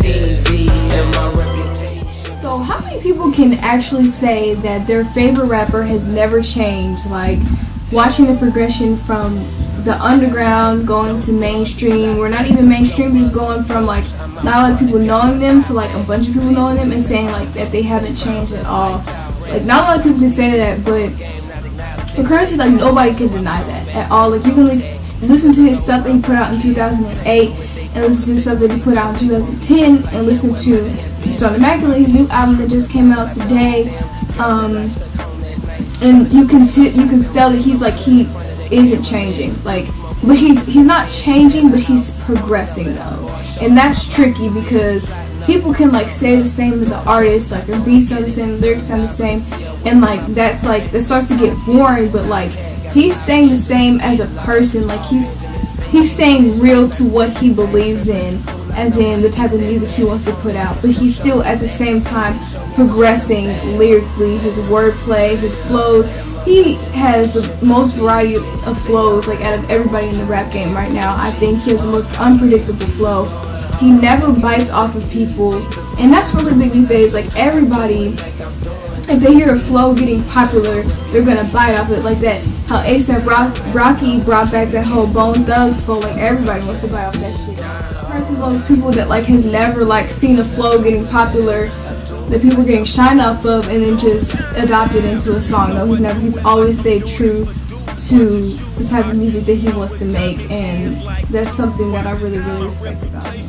TV and my reputation. So how many people can actually say that their favorite rapper has never changed? Like watching the progression from the underground going to mainstream, or not even mainstream, but just going from like not a lot of people knowing them to like a bunch of people knowing them, and saying like that they haven't changed at all. Like not a lot of people can say that, but for Currency, like nobody can deny that at all. Like you can like listen to his stuff that he put out in 2008 and listen to the stuff that he put out in 2010 and listen to Immaculate, his new album that just came out today, and you can tell that he's like he isn't changing, like, but he's not changing, but he's progressing though, and that's tricky because people can like say the same as an artist, like their beats sound the same, lyrics sound the same, and like that starts to get boring, but like he's staying the same as a person, like he's staying real to what he believes in, as in the type of music he wants to put out, but he's still at the same time progressing lyrically, his wordplay, his flows. He has the most variety of flows, like out of everybody in the rap game right now. I think he has the most unpredictable flow. He never bites off of people, and that's really big these days. Like everybody, if they hear a flow getting popular, they're gonna bite off it, like that. How A$AP Rocky brought back that whole Bone Thugs flow, like everybody wants to bite off that shit. First of all, those people that like has never like seen a flow getting popular, that people getting shine off of, and then just adopted into a song. No, he's always stayed true to the type of music that he wants to make, and that's something that I really, really respect about him.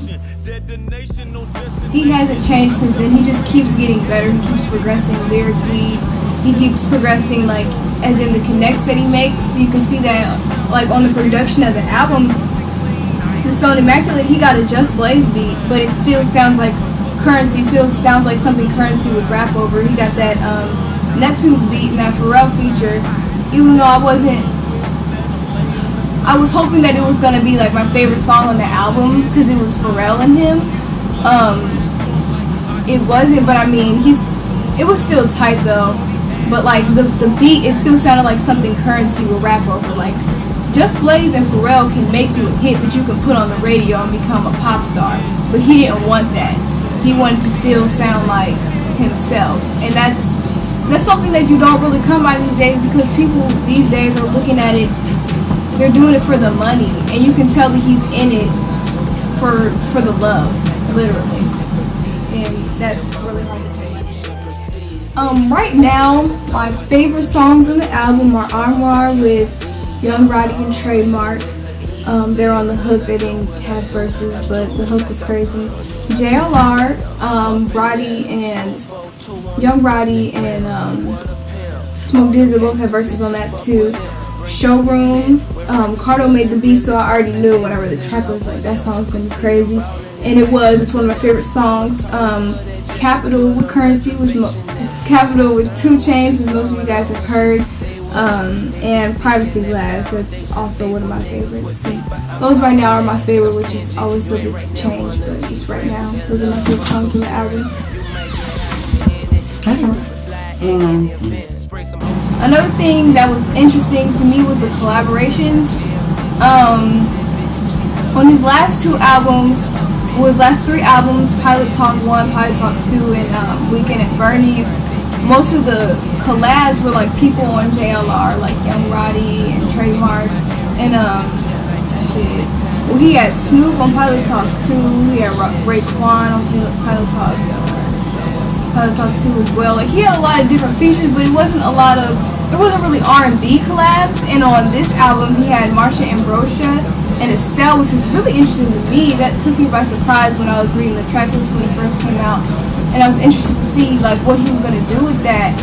He hasn't changed since then. He just keeps getting better. He keeps progressing lyrically. He keeps progressing, like, as in the connects that he makes. You can see that, like, on the production of the album, the Stone Immaculate, he got a Just Blaze beat, but it still sounds like Currency, still sounds like something Currency would rap over. He got that Neptune's beat and that Pharrell feature, even though I was hoping that it was going to be like my favorite song on the album because it was Pharrell and him. It wasn't, but I mean, it was still tight though. But like the beat, it still sounded like something Currency would rap over. Like Just Blaze and Pharrell can make you a hit that you can put on the radio and become a pop star, but he didn't want that. He wanted to still sound like himself, and that's something that you don't really come by these days, because people these days are looking at it, they're doing it for the money, and you can tell that he's in it for the love, literally, and that's really hard to take. Right now, my favorite songs on the album are Armoire with Young Roddy and Trademark. They're on the hook. They didn't have verses, but the hook was crazy. JLR, Young Roddy and Smoke Dizzy both have verses on that too. Showroom, Cardo made the beat, so I already knew when I read the track, I was like, that song's gonna be crazy. And it's one of my favorite songs. Capital with Currency, Capital with 2 Chainz, which most of you guys have heard. And Privacy Glass, that's also one of my favorites. And those right now are my favorite, which is always subject to change, but just right now, those are my favorite songs from the album. Another thing that was interesting to me was the collaborations. On his last 3 albums, Pilot Talk 1, Pilot Talk 2, and Weekend at Bernie's, most of the collabs were like people on JLR, like Young Roddy and Trademark, and well, he had Snoop on Pilot Talk 2, he had Raekwon on Pilot Talk 2 as well. Like he had a lot of different features, but it wasn't really R&B collabs. And on this album, he had Marsha Ambrosio and Estelle, which was really interesting to me. That took me by surprise when I was reading the track list when it first came out. And I was interested to see like what he was going to do with that.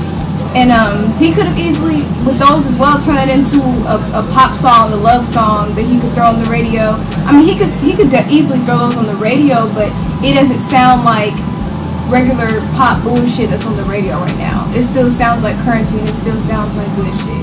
And he could have easily, with those as well, turn that into a pop song, a love song that he could throw on the radio. I mean, he could easily throw those on the radio, but it doesn't sound like regular pop bullshit that's on the radio right now. It still sounds like Currency, and it still sounds like good shit.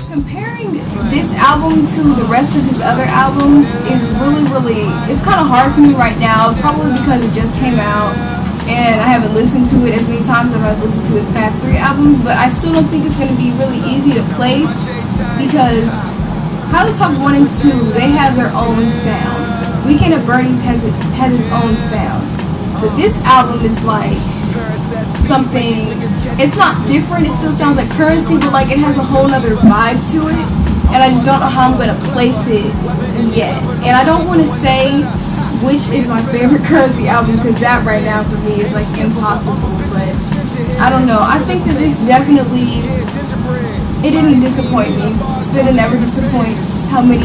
Comparing this album to the rest of his other albums is really, it's kind of hard for me right now, probably because it just came out and I haven't listened to it as many times as I've listened to his past 3 albums, but I still don't think it's going to be really easy to place, because Pilot Talk 1 and 2, they have their own sound. Weekend at Bernie's has its own sound. But this album is like something, it's not different, it still sounds like Currency, but like it has a whole nother vibe to it, and I just don't know how I'm gonna place it yet. And I don't want to say which is my favorite Currency album, because that right now for me is like impossible, but I don't know. I think that this definitely, it didn't disappoint me. Spitta never disappoints. How many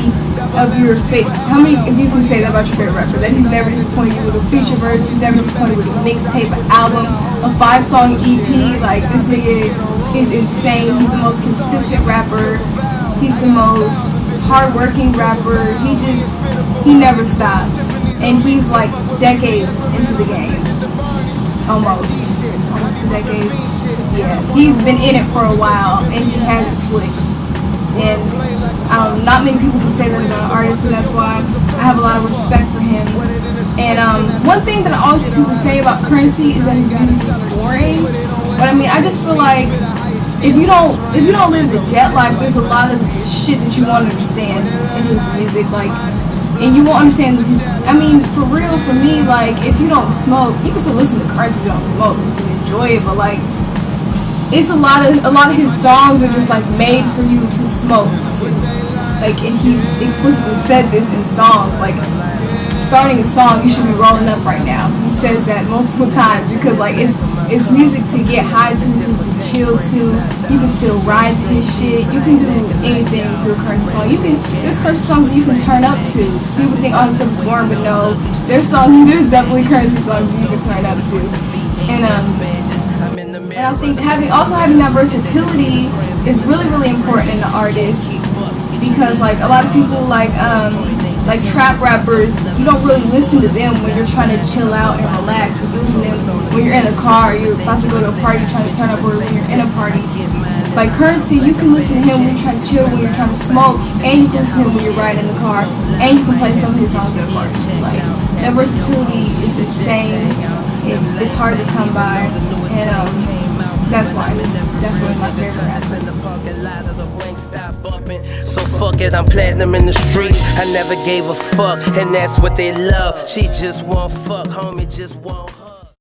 of you can say that about your favorite rapper? That he's never disappointed you with a feature verse, he's never disappointed with a mixtape, an album, a 5-song EP. Like, this nigga is insane. He's the most consistent rapper. He's the most hardworking rapper. He never stops. And he's like decades into the game. Almost 2 decades. Yeah, he's been in it for a while and he hasn't switched. And not many people can say that about an artist, and that's why I have a lot of respect for him. And one thing that I always hear people say about Currency is that his music is boring. But I mean, I just feel like if you don't live the jet life, there's a lot of shit that you won't understand in his music, like, and you won't understand his, I mean, for real, for me, like, if you don't smoke, you can still listen to Currency if you don't smoke, you can enjoy it, but like, it's a lot of his songs are just like made for you to smoke to. Like, and he's explicitly said this in songs, like, starting a song, you should be rolling up right now. He says that multiple times because like it's music to get high to chill to. You can still ride to his shit. You can do anything to a Currency song. There's Currency songs that you can turn up to. People think, oh, this stuff is boring, but no, there's definitely Currency songs that you can turn up to. And I think having that versatility is really, really important in the artist, because like a lot of people like trap rappers, you don't really listen to them when you're trying to chill out and relax. You listen to them when you're in a car, you're about to go to a party, trying to turn up, or when you're in a party. Like Currency, you can listen to him when you're trying to chill, when you're trying to smoke, and you can listen to him when you're riding in the car, and you can play some of his songs at a party. Like, that versatility is insane. It's hard to come by, and that's why it's definitely my favorite rapper. So fuck it, I'm platinum in the streets. I never gave a fuck, and that's what they love. She just won't fuck, homie, just won't.